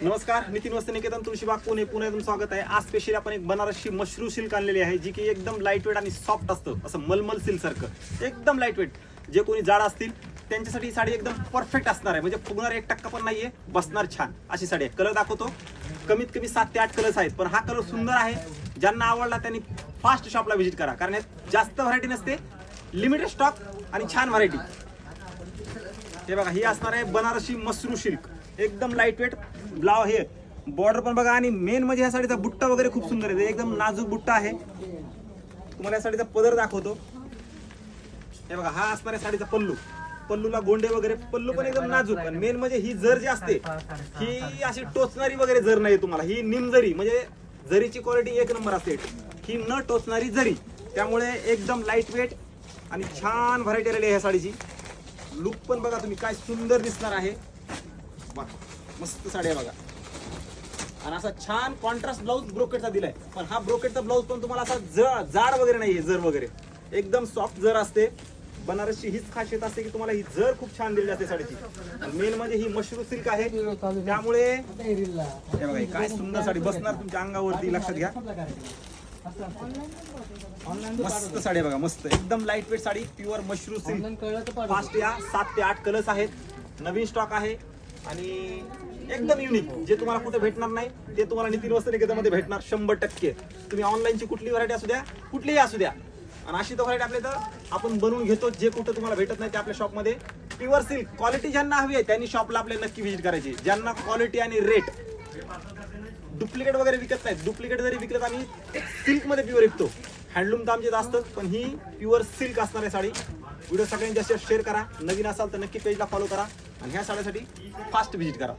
नमस्कार, नितीन वस्त्र निकेतन तुळशीबाग पुणे तुमचं स्वागत आहे। आज स्पेशली आपण एक बनारसी मशरू सिल्क आणलेली आहे, जी की एकदम लाईट वेट आणि सॉफ्ट असतं, असं मलमल सिल्क सारखं एकदम लाईट वेट। जे कोणी जाड असतील त्यांच्यासाठी ही साडी एकदम परफेक्ट असणार आहे, म्हणजे फुगणार 1% पण नाहीये, बसणार छान अशी साडी आहे। कलर दाखवतो, कमीत कमी 7 ते 8 कलर्स आहेत, पण हा कलर सुंदर आहे। ज्यांना आवडला त्यांनी फास्ट शॉपला व्हिजिट करा, कारण यात जास्त व्हरायटी नसते, लिमिटेड स्टॉक आणि छान व्हरायटी। हे बघा, ही असणार आहे बनारसी मशरू सिल्क, एकदम लाईट वेट। ब्लाउज हे बॉर्डर पण बघा, आणि मेन म्हणजे या साडीचा बुट्टा वगैरे खूप सुंदर आहे, एकदम नाजूक बुट्टा आहे। तुम्हाला या साडीचा पदर दाखवतो, हे बघा, हा असणार आहे साडीचा पल्लू। पल्लूला गोंडे वगैरे, पल्लू पण एकदम नाजूक। आणि मेन म्हणजे ही जर जी असते ही अशी टोचणारी वगैरे जर नाही, तुम्हाला ही निमजरी, म्हणजे जरीची क्वालिटी एक नंबर असते, ही न टोचणारी जरी, त्यामुळे एकदम लाईट वेट आणि छान व्हरायटी आलेली आहे ह्या साडीची। लुक पण बघा तुम्ही, काय सुंदर दिसणार आहे, मस्त साडी आहे बघा। आणि असा छान कॉन्ट्रास्ट ब्लाऊज ब्रोकेटचा दिलाय, पण हा ब्रोकेटचा ब्लाऊज पण तुम्हाला असा जाड वगैरे नाहीये, जर वगैरे एकदम सॉफ्ट जर असते। बनारसची हीच खासियत असते की तुम्हाला ही जर खूप छान दिली जाते साडीची। मेन म्हणजे ही मशरू सिल्क आहे, त्यामुळे हे बघा, काय सुंदर साडी बसणार तुमच्या अंगावरती, लक्षात घ्या। मस्त साडी बघा, मस्त एकदम लाईट वेट साडी, प्युअर मशरू सिल्क। फास्ट या 7 ते 8 कलर्स आहेत, नवीन स्टॉक आहे आणि एकदम युनिक। जे तुम्हाला कुठे भेटणार नाही ते तुम्हाला नितीन वस्त्र निकेतनमध्ये भेटणार 100%। तुम्ही ऑनलाईनची कुठली व्हरायटी असू द्या, कुठलीही असू द्या, आणि अशी तर व्हरायटी आपल्या तर आपण बनवून घेतो, जे कुठे तुम्हाला भेटत नाही ते आपल्या शॉपमध्ये। प्युअर सिल्क क्वालिटी ज्यांना हवी आहे त्यांनी शॉपला आपल्या नक्की व्हिजिट करायची। ज्यांना क्वालिटी आणि रेट, डुप्लिकेट वगैरे विकत नाही, डुप्लिकेट जरी विकत आम्ही सिल्क मध्ये प्युअर विकतो। हँडलूम तर आमचे असतं, पण ही प्युअर सिल्क असणार आहे साडी। व्हिडिओ सगळ्यांनी जास्त शेअर करा, नवीन असाल तर नक्की पेजला फॉलो करा, आणि ह्या साडीसाठी फास्ट व्हिजिट करा।